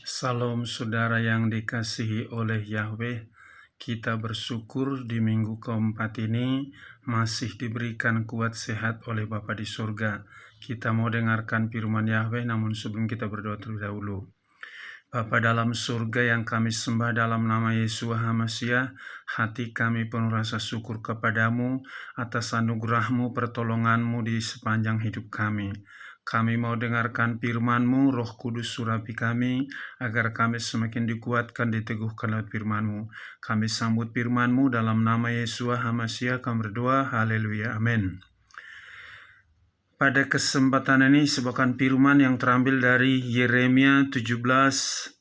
Salam saudara yang dikasihi oleh Yahweh, kita bersyukur di minggu keempat ini masih diberikan kuat sehat oleh Bapa di surga. Kita mau dengarkan firman Yahweh, namun sebelum kita berdoa terlebih dahulu. Bapa dalam surga yang kami sembah dalam nama Yesus HaMasiah, hati kami penuh rasa syukur kepadamu atas anugerah-Mu, pertolongan-Mu di sepanjang hidup kami. Kami mau dengarkan firman-Mu, Roh Kudus surapi kami, agar kami semakin dikuatkan, diteguhkan lewat firman-Mu. Kami sambut firman-Mu dalam nama Yesus HaMasiah, kami berdoa, haleluya, amin. Pada kesempatan ini sebuah firman yang terambil dari Yeremia 17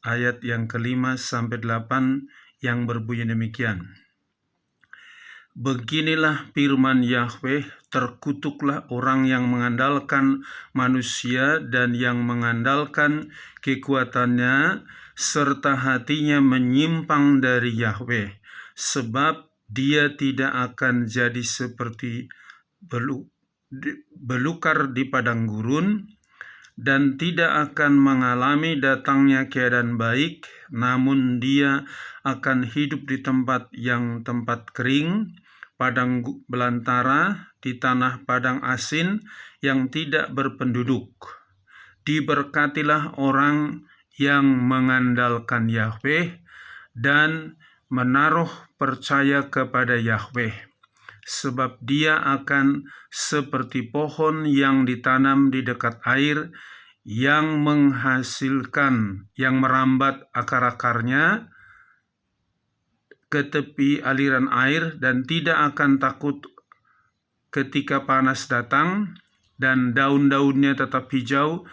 ayat yang ke-5 sampai 8 yang berbunyi demikian. Beginilah firman Yahweh, terkutuklah orang yang mengandalkan manusia dan yang mengandalkan kekuatannya, serta hatinya menyimpang dari Yahweh, sebab dia tidak akan jadi seperti belukar di padang gurun, dan tidak akan mengalami datangnya keadaan baik, namun dia akan hidup di tempat kering, padang belantara, di tanah padang asin yang tidak berpenduduk. Diberkatilah orang yang mengandalkan Yahweh dan menaruh percaya kepada Yahweh, sebab dia akan seperti pohon yang ditanam di dekat air, yang menghasilkan, yang merambat akar-akarnya ke tepi aliran air, dan tidak akan takut ketika panas datang, dan daun-daunnya tetap hijau,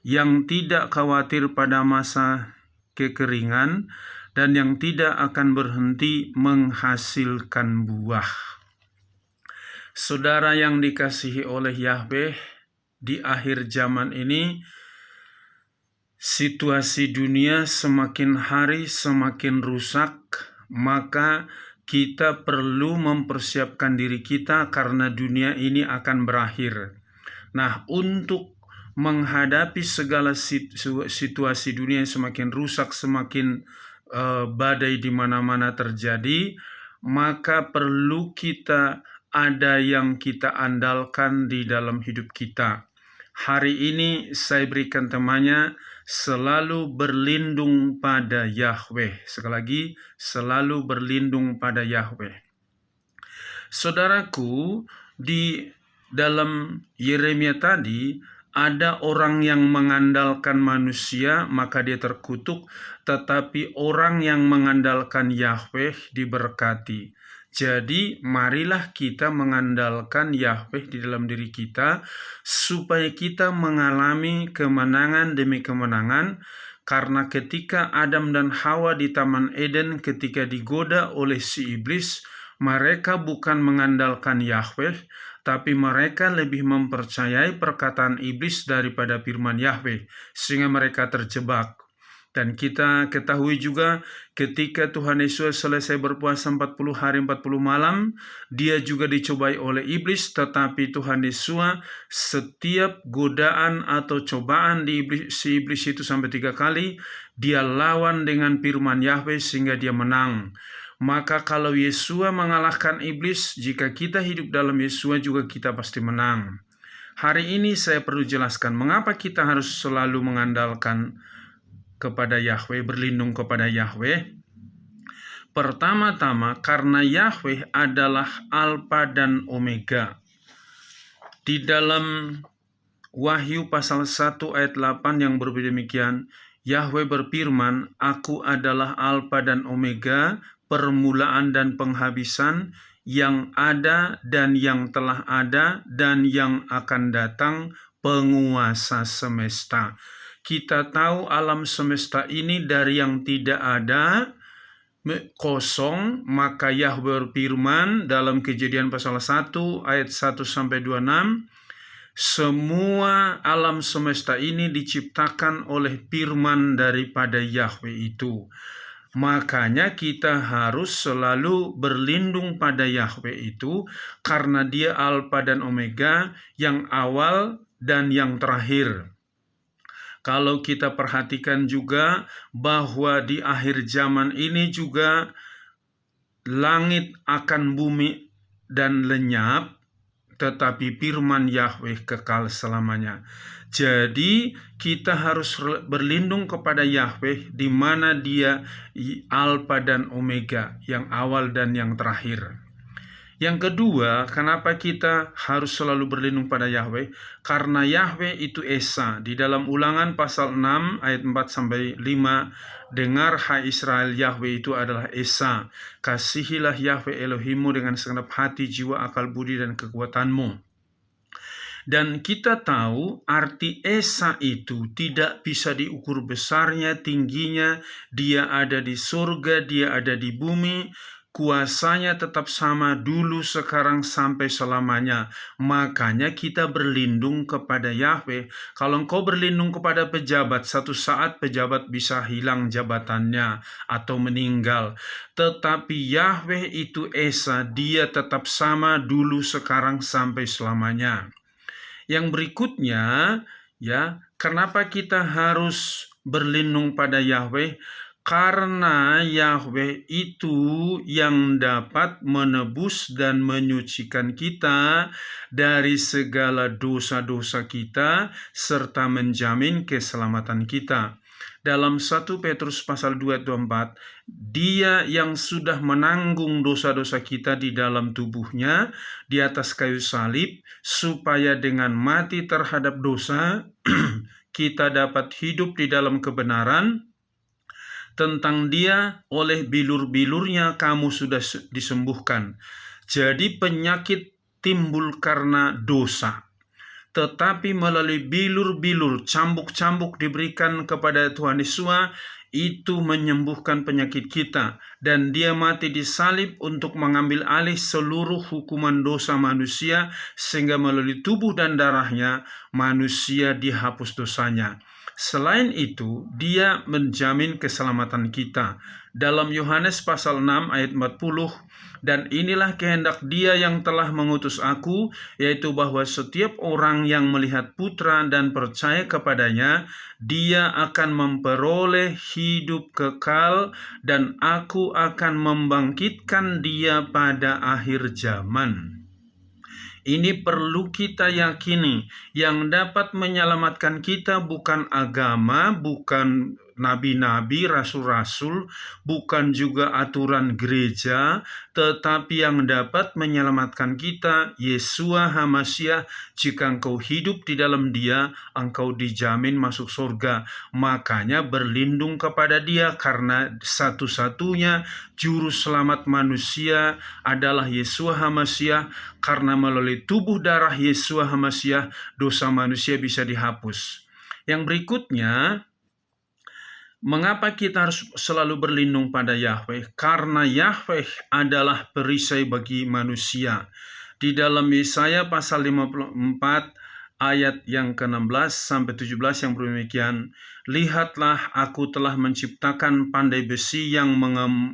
yang tidak khawatir pada masa kekeringan, dan yang tidak akan berhenti menghasilkan buah. Saudara yang dikasihi oleh Yahweh, di akhir zaman ini situasi dunia semakin hari semakin rusak, maka kita perlu mempersiapkan diri kita karena dunia ini akan berakhir. Nah, untuk menghadapi segala situasi dunia yang semakin rusak, semakin badai di mana-mana terjadi, maka perlu kita ada yang kita andalkan di dalam hidup kita. Hari ini saya berikan temanya, selalu berlindung pada Yahweh. Sekali lagi, selalu berlindung pada Yahweh. Saudaraku, di dalam Yeremia tadi, ada orang yang mengandalkan manusia, maka dia terkutuk, tetapi orang yang mengandalkan Yahweh diberkati. Jadi marilah kita mengandalkan Yahweh di dalam diri kita, supaya kita mengalami kemenangan demi kemenangan. Karena ketika Adam dan Hawa di Taman Eden, ketika digoda oleh si iblis, mereka bukan mengandalkan Yahweh, tapi mereka lebih mempercayai perkataan iblis daripada firman Yahweh, sehingga mereka terjebak. Dan kita ketahui juga ketika Tuhan Yesus selesai berpuasa 40 hari 40 malam, dia juga dicobai oleh iblis, tetapi Tuhan Yesus setiap godaan atau cobaan si iblis itu sampai 3 kali, dia lawan dengan firman Yahweh sehingga dia menang. Maka kalau Yesua mengalahkan iblis, jika kita hidup dalam Yesua juga kita pasti menang. Hari ini saya perlu jelaskan mengapa kita harus selalu mengandalkan kepada Yahweh, berlindung kepada Yahweh. Pertama-tama karena Yahweh adalah Alfa dan Omega. Di dalam Wahyu pasal 1 ayat 8 yang berbeda demikian, Yahweh berfirman, "Aku adalah Alfa dan Omega, permulaan dan penghabisan, yang ada dan yang telah ada dan yang akan datang, penguasa semesta." Kita tahu alam semesta ini dari yang tidak ada, kosong, maka Yahweh berfirman dalam Kejadian pasal 1 ayat 1 sampai 26, semua alam semesta ini diciptakan oleh firman daripada Yahweh itu. Makanya kita harus selalu berlindung pada Yahweh itu, karena dia Alfa dan Omega, yang awal dan yang terakhir. Kalau kita perhatikan juga bahwa di akhir zaman ini juga langit akan bumi dan lenyap, tetapi firman Yahweh kekal selamanya. Jadi kita harus berlindung kepada Yahweh, di mana Dia Alfa dan Omega, yang awal dan yang terakhir. Yang kedua, kenapa kita harus selalu berlindung pada Yahweh? Karena Yahweh itu Esa. Di dalam Ulangan pasal 6 ayat 4-5, dengar hai Israel, Yahweh itu adalah Esa. Kasihilah Yahweh Elohimmu dengan segenap hati, jiwa, akal budi, dan kekuatanmu. Dan kita tahu arti Esa itu tidak bisa diukur besarnya, tingginya. Dia ada di surga, dia ada di bumi. Kuasanya tetap sama dulu, sekarang, sampai selamanya. Makanya kita berlindung kepada Yahweh. Kalau engkau berlindung kepada pejabat, satu saat pejabat bisa hilang jabatannya atau meninggal. Tetapi Yahweh itu Esa, dia tetap sama dulu, sekarang, sampai selamanya. Yang berikutnya, ya, kenapa kita harus berlindung pada Yahweh? Karena Yahweh itu yang dapat menebus dan menyucikan kita dari segala dosa-dosa kita serta menjamin keselamatan kita. Dalam 1 Petrus pasal 2 ayat 24, Dia yang sudah menanggung dosa-dosa kita di dalam tubuhnya di atas kayu salib, supaya dengan mati terhadap dosa kita dapat hidup di dalam kebenaran. Tentang Dia, oleh bilur-bilurnya kamu sudah disembuhkan. Jadi penyakit timbul karena dosa, tetapi melalui bilur-bilur, cambuk-cambuk diberikan kepada Tuhan Yesus, itu menyembuhkan penyakit kita. Dan Dia mati di salib untuk mengambil alih seluruh hukuman dosa manusia, sehingga melalui tubuh dan darahnya manusia dihapus dosanya. Selain itu, Dia menjamin keselamatan kita. Dalam Yohanes pasal 6 ayat 40, dan inilah kehendak Dia yang telah mengutus aku, yaitu bahwa setiap orang yang melihat Putra dan percaya kepadanya, dia akan memperoleh hidup kekal, dan aku akan membangkitkan dia pada akhir zaman. Ini perlu kita yakini. Yang dapat menyelamatkan kita bukan agama, bukan nabi-nabi, rasul-rasul, bukan juga aturan gereja, tetapi yang dapat menyelamatkan kita, Yeshua HaMasyiah. Jika engkau hidup di dalam Dia, engkau dijamin masuk surga. Makanya berlindung kepada Dia, karena satu-satunya juru selamat manusia adalah Yeshua HaMasyiah. Karena melalui tubuh darah Yeshua HaMasyiah, dosa manusia bisa dihapus. Yang berikutnya, mengapa kita harus selalu berlindung pada Yahweh? Karena Yahweh adalah perisai bagi manusia. Di dalam Yesaya pasal 54 ayat yang ke-16 sampai 17 yang demikian, lihatlah aku telah menciptakan pandai besi yang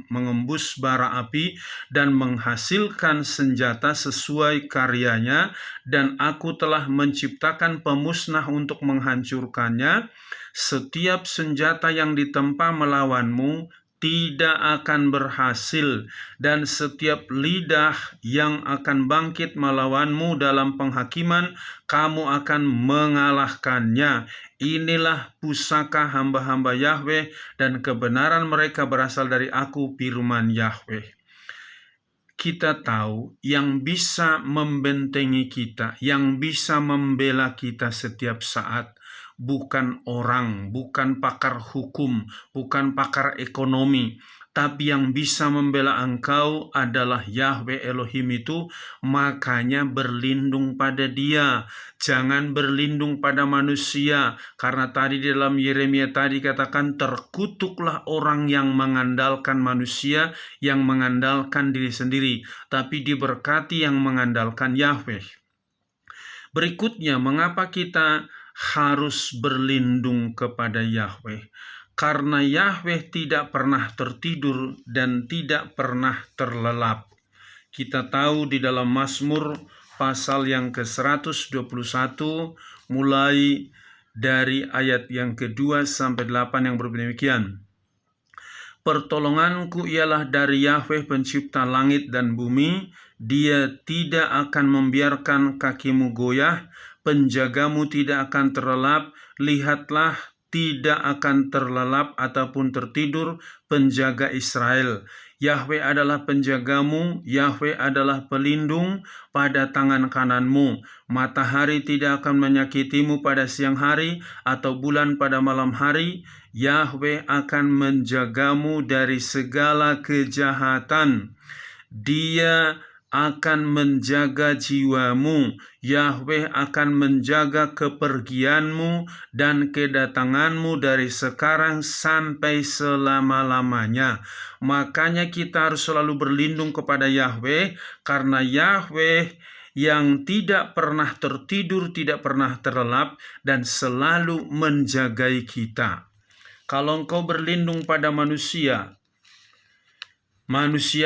mengembus bara api dan menghasilkan senjata sesuai karyanya, dan aku telah menciptakan pemusnah untuk menghancurkannya. Setiap senjata yang ditempa melawanmu tidak akan berhasil, dan setiap lidah yang akan bangkit melawanmu dalam penghakiman, kamu akan mengalahkannya. Inilah pusaka hamba-hamba Yahweh, dan kebenaran mereka berasal dari aku, firman Yahweh. Kita tahu yang bisa membentengi kita, yang bisa membela kita setiap saat, bukan orang, bukan pakar hukum, bukan pakar ekonomi, tapi yang bisa membela engkau adalah Yahweh Elohim itu. Makanya berlindung pada Dia, jangan berlindung pada manusia, karena tadi di dalam Yeremia tadi katakan, terkutuklah orang yang mengandalkan manusia, yang mengandalkan diri sendiri, tapi diberkati yang mengandalkan Yahweh. Berikutnya, mengapa kita harus berlindung kepada Yahweh? Karena Yahweh tidak pernah tertidur dan tidak pernah terlelap. Kita tahu di dalam Mazmur pasal yang ke-121, mulai dari ayat yang kedua sampai 8 yang berbunyi demikian. Pertolonganku ialah dari Yahweh pencipta langit dan bumi. Dia tidak akan membiarkan kakimu goyah, penjagamu tidak akan terlelap. Lihatlah, tidak akan terlelap ataupun tertidur penjaga Israel. Yahweh adalah penjagamu, Yahweh adalah pelindung pada tangan kananmu. Matahari tidak akan menyakitimu pada siang hari atau bulan pada malam hari. Yahweh akan menjagamu dari segala kejahatan. Dia akan menjaga jiwamu. Yahweh akan menjaga kepergianmu dan kedatanganmu dari sekarang sampai selama-lamanya. Makanya kita harus selalu berlindung kepada Yahweh, karena Yahweh yang tidak pernah tertidur, tidak pernah terlelap, dan selalu menjagai kita. Kalau engkau berlindung pada manusia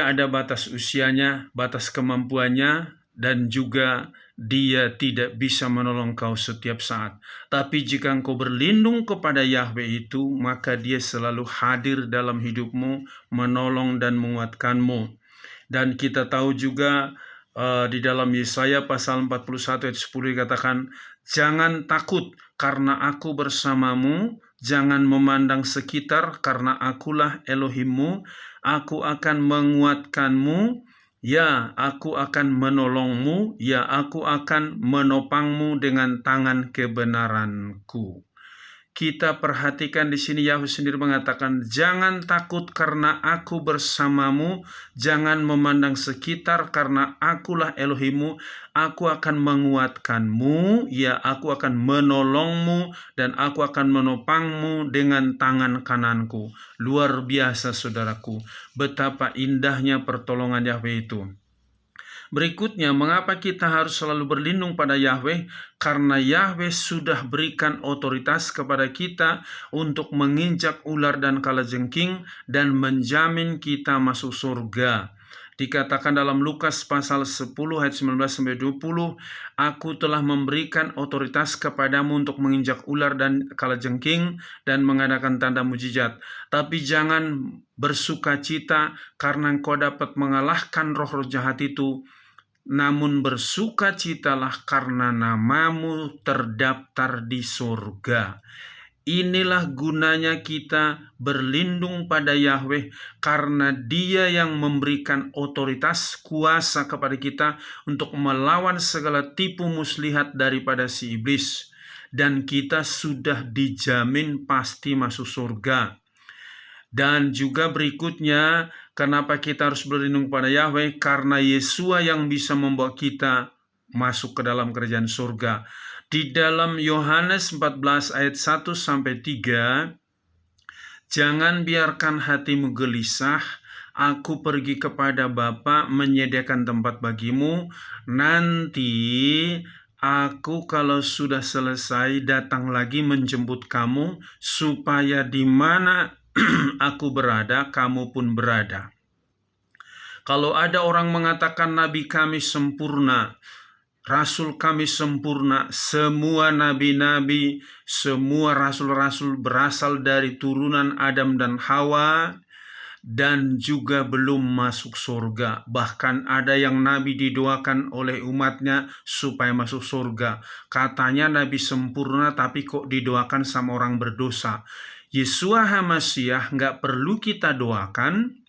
ada batas usianya, batas kemampuannya, dan juga dia tidak bisa menolong kau setiap saat. Tapi jika engkau berlindung kepada Yahweh itu, maka dia selalu hadir dalam hidupmu, menolong dan menguatkanmu. Dan kita tahu juga di dalam Yesaya pasal 41 ayat 10 dikatakan, jangan takut karena aku bersamamu, jangan memandang sekitar karena akulah Elohimmu, aku akan menguatkanmu, ya aku akan menolongmu, ya aku akan menopangmu dengan tangan kebenaranku. Kita perhatikan di sini Yahweh sendiri mengatakan, jangan takut karena aku bersamamu, jangan memandang sekitar karena akulah Elohimmu, aku akan menguatkanmu, ya aku akan menolongmu, dan aku akan menopangmu dengan tangan kananku. Luar biasa saudaraku, betapa indahnya pertolongan Yahweh itu. Berikutnya, mengapa kita harus selalu berlindung pada Yahweh? Karena Yahweh sudah berikan otoritas kepada kita untuk menginjak ular dan kalajengking dan menjamin kita masuk surga. Dikatakan dalam Lukas pasal 10 ayat 19-20, aku telah memberikan otoritas kepadamu untuk menginjak ular dan kalajengking dan mengadakan tanda mujizat. Tapi jangan bersukacita karena engkau dapat mengalahkan roh-roh jahat itu, namun bersukacitalah karena namamu terdaftar di surga. Inilah gunanya kita berlindung pada Yahweh, karena Dia yang memberikan otoritas kuasa kepada kita untuk melawan segala tipu muslihat daripada si iblis. Dan kita sudah dijamin pasti masuk surga. Dan juga berikutnya, kenapa kita harus berlindung pada Yahweh? Karena Yesua yang bisa membawa kita masuk ke dalam kerajaan surga. Di dalam Yohanes 14 ayat 1-3, jangan biarkan hatimu gelisah, aku pergi kepada Bapa menyediakan tempat bagimu, nanti aku kalau sudah selesai datang lagi menjemput kamu, supaya di mana aku berada, kamu pun berada. Kalau ada orang mengatakan nabi kami sempurna, rasul kami sempurna, semua nabi-nabi, semua rasul-rasul berasal dari turunan Adam dan Hawa, dan juga belum masuk surga. Bahkan ada yang nabi didoakan oleh umatnya supaya masuk surga. Katanya nabi sempurna, tapi kok didoakan sama orang berdosa. Yesua HaMasiah nggak perlu kita doakan,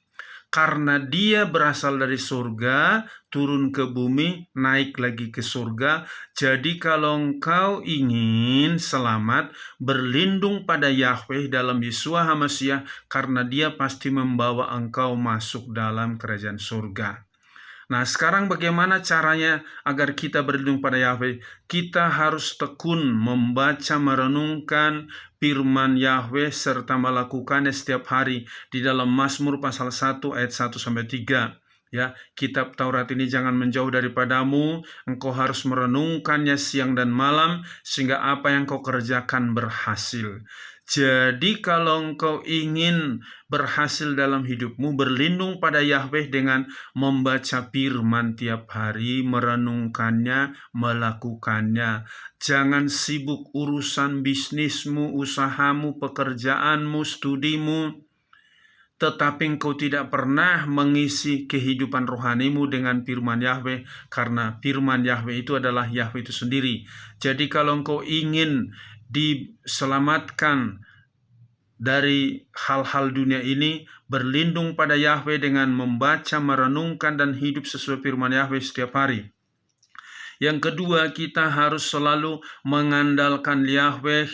karena dia berasal dari surga, turun ke bumi, naik lagi ke surga. Jadi kalau engkau ingin selamat, berlindung pada Yahweh dalam Yesua HaMasiah, karena dia pasti membawa engkau masuk dalam kerajaan surga. Nah, sekarang bagaimana caranya agar kita berlindung pada Yahweh? Kita harus tekun membaca, merenungkan firman Yahweh serta melakukannya setiap hari di dalam Mazmur pasal 1 ayat 1-3. Ya, kitab Taurat ini jangan menjauh daripadamu, engkau harus merenungkannya siang dan malam sehingga apa yang kau kerjakan berhasil. Jadi kalau engkau ingin berhasil dalam hidupmu, berlindung pada Yahweh dengan membaca firman tiap hari, merenungkannya, melakukannya. Jangan sibuk urusan bisnismu, usahamu, pekerjaanmu, studimu, tetapi engkau tidak pernah mengisi kehidupan rohanimu dengan firman Yahweh, karena firman Yahweh itu adalah Yahweh itu sendiri. Jadi kalau engkau ingin diselamatkan dari hal-hal dunia ini, berlindung pada Yahweh dengan membaca, merenungkan, dan hidup sesuai firman Yahweh setiap hari. Yang kedua, kita harus selalu mengandalkan Yahweh,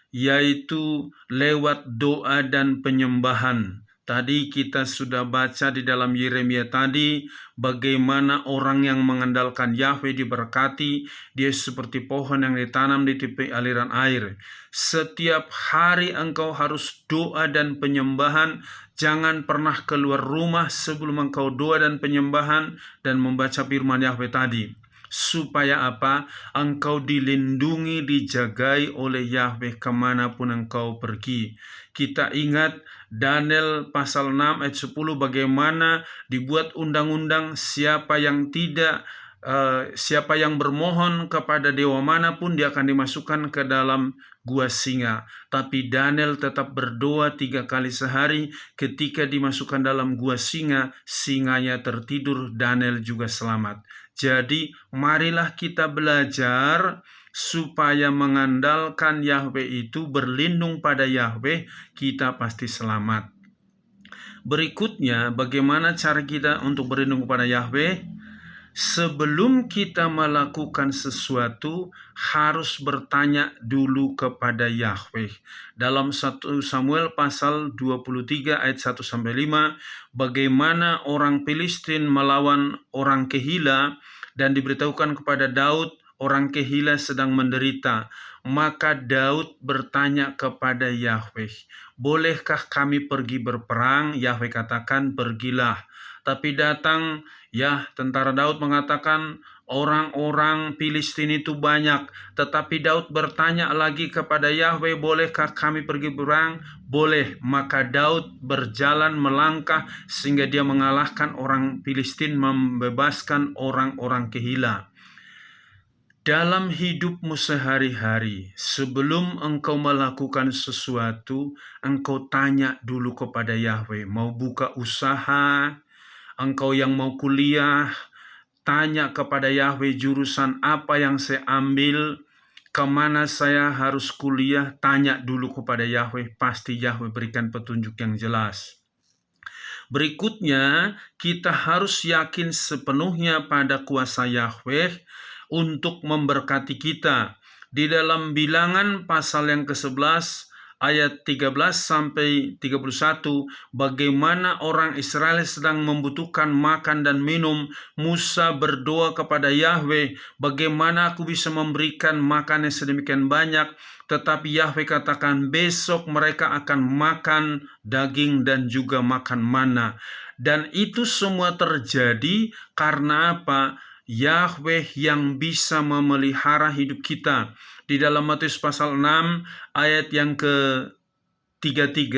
yaitu lewat doa dan penyembahan. Tadi kita sudah baca di dalam Yeremia tadi, bagaimana orang yang mengandalkan Yahweh diberkati. Dia seperti pohon yang ditanam di tepi aliran air. Setiap hari engkau harus doa dan penyembahan. Jangan pernah keluar rumah sebelum engkau doa dan penyembahan dan membaca firman Yahweh tadi. Supaya apa? Engkau dilindungi, dijagai oleh Yahweh kemanapun engkau pergi. Kita ingat Daniel pasal 6 ayat 10, bagaimana dibuat undang-undang siapa yang bermohon kepada dewa manapun, dia akan dimasukkan ke dalam gua singa. Tapi Daniel tetap berdoa 3 kali sehari. Ketika dimasukkan dalam gua singa, singanya tertidur, Daniel juga selamat. Jadi marilah kita belajar supaya mengandalkan Yahweh itu, berlindung pada Yahweh, kita pasti selamat. Berikutnya, bagaimana cara kita untuk berlindung kepada Yahweh? Sebelum kita melakukan sesuatu, harus bertanya dulu kepada Yahweh. Dalam 1 Samuel pasal 23 ayat 1-5, bagaimana orang Filistin melawan orang Kehila, dan diberitahukan kepada Daud, orang Kehila sedang menderita. Maka Daud bertanya kepada Yahweh, bolehkah kami pergi berperang? Yahweh katakan, pergilah. Tapi datang, tentara Daud mengatakan, orang-orang Filistin itu banyak. Tetapi Daud bertanya lagi kepada Yahweh, bolehkah kami pergi berperang? Boleh. Maka Daud berjalan melangkah sehingga dia mengalahkan orang Filistin, membebaskan orang-orang Kehila. Dalam hidupmu sehari-hari, sebelum engkau melakukan sesuatu, engkau tanya dulu kepada Yahweh. Mau buka usaha, engkau yang mau kuliah, tanya kepada Yahweh, jurusan apa yang saya ambil, kemana saya harus kuliah, tanya dulu kepada Yahweh. Pasti Yahweh berikan petunjuk yang jelas. Berikutnya, kita harus yakin sepenuhnya pada kuasa Yahweh untuk memberkati kita. Di dalam Bilangan pasal yang ke-11 ayat 13-31, bagaimana orang Israel sedang membutuhkan makan dan minum, Musa berdoa kepada Yahweh, bagaimana aku bisa memberikan makan yang sedemikian banyak, tetapi Yahweh katakan besok mereka akan makan daging dan juga makan mana. Dan itu semua terjadi karena apa? Yahweh yang bisa memelihara hidup kita. Di dalam Matius pasal 6 ayat yang ke-33,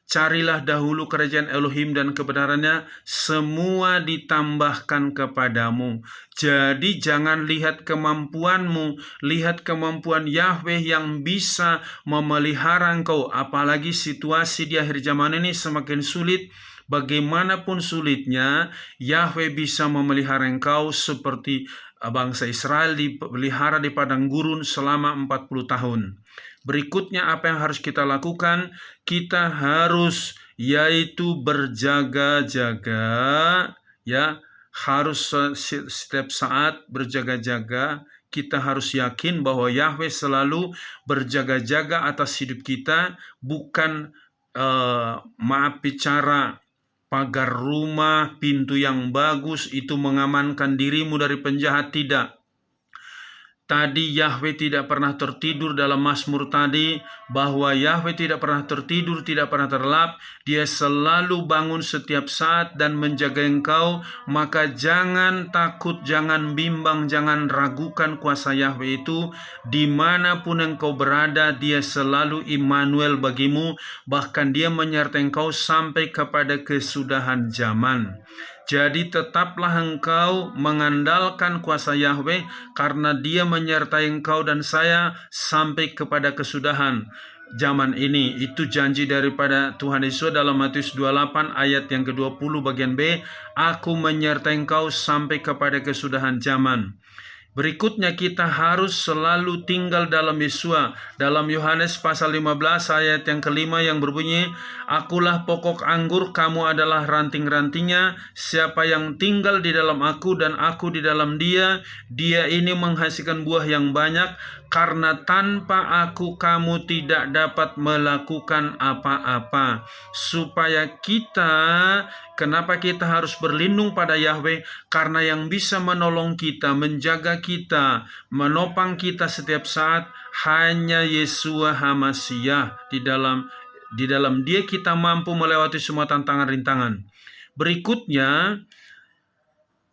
carilah dahulu kerajaan Elohim dan kebenarannya, semua ditambahkan kepadamu. Jadi jangan lihat kemampuanmu, lihat kemampuan Yahweh yang bisa memelihara engkau. Apalagi situasi di akhir zaman ini semakin sulit. Bagaimanapun sulitnya, Yahweh bisa memelihara engkau seperti bangsa Israel dipelihara di padang gurun selama 40 tahun. Berikutnya apa yang harus kita lakukan? Kita harus yaitu berjaga-jaga, harus setiap saat berjaga-jaga. Kita harus yakin bahwa Yahweh selalu berjaga-jaga atas hidup kita, bukan bicara pagar rumah, pintu yang bagus itu mengamankan dirimu dari penjahat, tidak. Tadi Yahweh tidak pernah tertidur dalam Mazmur tadi, bahwa Yahweh tidak pernah tertidur, tidak pernah terlelap. Dia selalu bangun setiap saat dan menjaga engkau. Maka jangan takut, jangan bimbang, jangan ragukan kuasa Yahweh itu. Dimanapun engkau berada, dia selalu Immanuel bagimu. Bahkan dia menyertai engkau sampai kepada kesudahan zaman. Jadi tetaplah engkau mengandalkan kuasa Yahweh, karena dia menyertai engkau dan saya sampai kepada kesudahan zaman ini. Itu janji daripada Tuhan Yesus dalam Matius 28 ayat yang ke-20 bagian B. Aku menyertai engkau sampai kepada kesudahan zaman. Berikutnya kita harus selalu tinggal dalam Yesua. Dalam Yohanes pasal 15 ayat yang kelima yang berbunyi, Akulah pokok anggur, kamu adalah ranting-rantingnya. Siapa yang tinggal di dalam aku dan aku di dalam dia, dia ini menghasilkan buah yang banyak. Karena tanpa aku kamu tidak dapat melakukan apa-apa. Kenapa kita harus berlindung pada Yahweh? Karena yang bisa menolong kita, menjaga kita, menopang kita setiap saat hanya Yeshua HaMashiach. Di dalam dia kita mampu melewati semua tantangan rintangan. Berikutnya,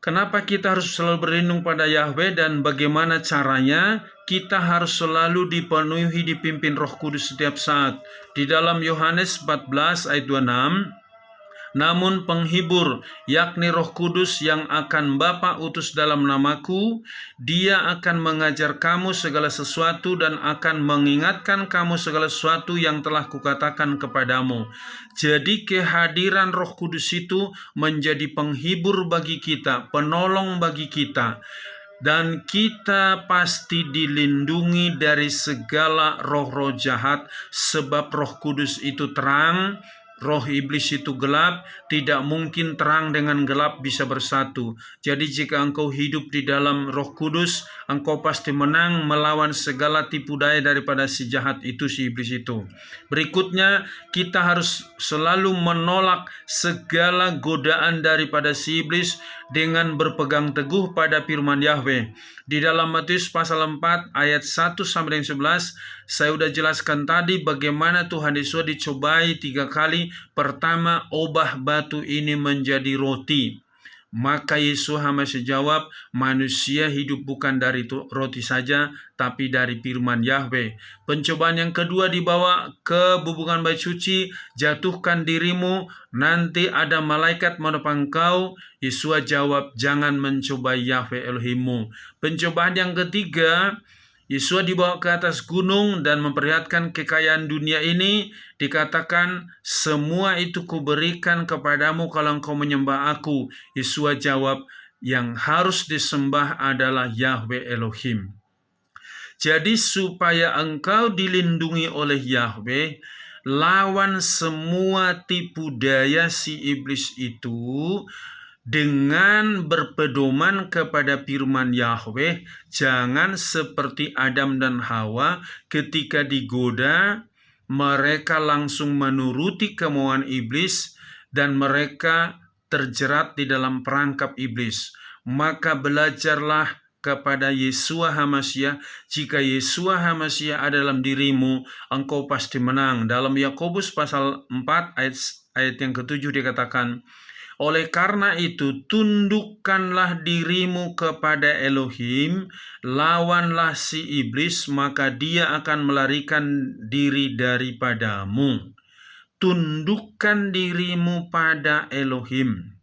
kenapa kita harus selalu berlindung pada Yahweh dan bagaimana caranya? Kita harus selalu dipenuhi, dipimpin Roh Kudus setiap saat. Di dalam Yohanes 14 ayat 26, namun penghibur, yakni Roh Kudus yang akan Bapa utus dalam namaku, dia akan mengajar kamu segala sesuatu dan akan mengingatkan kamu segala sesuatu yang telah kukatakan kepadamu. Jadi kehadiran Roh Kudus itu menjadi penghibur bagi kita, penolong bagi kita. Dan kita pasti dilindungi dari segala roh-roh jahat, sebab Roh Kudus itu terang, roh iblis itu gelap. Tidak mungkin terang dengan gelap bisa bersatu. Jadi jika engkau hidup di dalam Roh Kudus, engkau pasti menang melawan segala tipu daya daripada si jahat itu, si iblis itu. Berikutnya, kita harus selalu menolak segala godaan daripada si iblis dengan berpegang teguh pada firman Yahweh. Di dalam Matius pasal 4 ayat 1 sampai 11, saya sudah jelaskan tadi bagaimana Tuhan Yesus dicobai 3 kali. Pertama, ubah batu ini menjadi roti. Maka Yesus HaMashiach jawab, manusia hidup bukan dari roti saja, tapi dari firman Yahweh. Pencobaan yang kedua dibawa ke bubungan bait suci, jatuhkan dirimu, nanti ada malaikat menopang kau. Yesus jawab, jangan mencobai Yahweh Elohimmu. Pencobaan yang ketiga, Yesus dibawa ke atas gunung dan memperlihatkan kekayaan dunia ini. Dikatakan, semua itu kuberikan kepadamu kalau engkau menyembah aku. Yesus jawab, yang harus disembah adalah Yahweh Elohim. Jadi supaya engkau dilindungi oleh Yahweh, lawan semua tipu daya si iblis itu dengan berpedoman kepada firman Yahweh. Jangan seperti Adam dan Hawa ketika digoda, mereka langsung menuruti kemauan iblis dan mereka terjerat di dalam perangkap iblis. Maka belajarlah kepada Yeshua HaMashiach. Jika Yeshua HaMashiach ada dalam dirimu, engkau pasti menang. Dalam Yakobus pasal 4 ayat yang ke-7 dikatakan, oleh karena itu, tundukkanlah dirimu kepada Elohim, lawanlah si iblis, maka dia akan melarikan diri daripadamu. Tundukkan dirimu pada Elohim,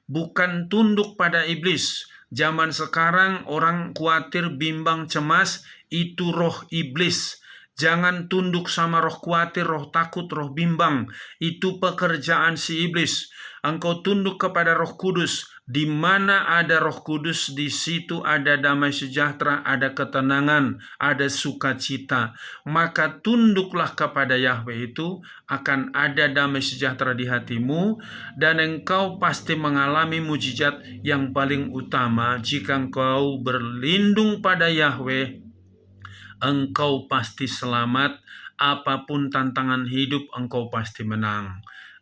bukan tunduk pada iblis. Zaman sekarang orang khawatir, bimbang, cemas, itu roh iblis. Jangan tunduk sama roh khawatir, roh takut, roh bimbang. Itu pekerjaan si iblis. Engkau tunduk kepada Roh Kudus. Di mana ada Roh Kudus, di situ ada damai sejahtera, ada ketenangan, ada sukacita. Maka tunduklah kepada Yahweh itu, akan ada damai sejahtera di hatimu, dan engkau pasti mengalami mujizat yang paling utama. Jika engkau berlindung pada Yahweh, engkau pasti selamat. Apapun tantangan hidup, engkau pasti menang.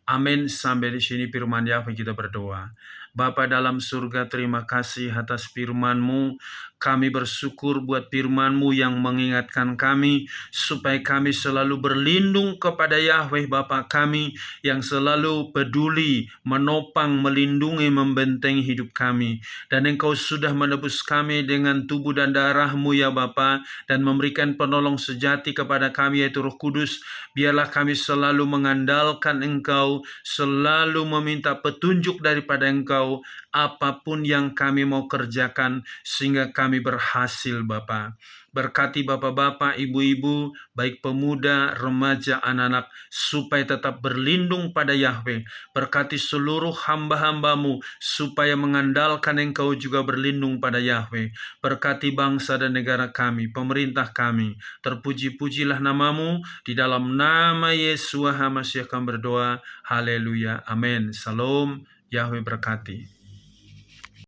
Amin. Sampai di sini firman Yahweh, kita berdoa. Bapa dalam surga, terima kasih atas firman-Mu. Kami bersyukur buat firman-Mu yang mengingatkan kami supaya kami selalu berlindung kepada Yahweh Bapa kami yang selalu peduli, menopang, melindungi, membentengi hidup kami. Dan Engkau sudah menebus kami dengan tubuh dan darah-Mu ya Bapa, dan memberikan penolong sejati kepada kami yaitu Roh Kudus. Biarlah kami selalu mengandalkan Engkau, selalu meminta petunjuk daripada Engkau, apapun yang kami mau kerjakan, sehingga kami berhasil Bapa. Berkati bapak-bapak, ibu-ibu, baik pemuda, remaja, anak-anak, supaya tetap berlindung pada Yahweh. Berkati seluruh hamba-hamba-Mu, supaya mengandalkan Engkau juga berlindung pada Yahweh. Berkati bangsa dan negara kami, pemerintah kami. Terpuji-pujilah nama-Mu, di dalam nama Yesus HaMashiach kami berdoa. Haleluya. Amin. Salam. Yahweh berkati.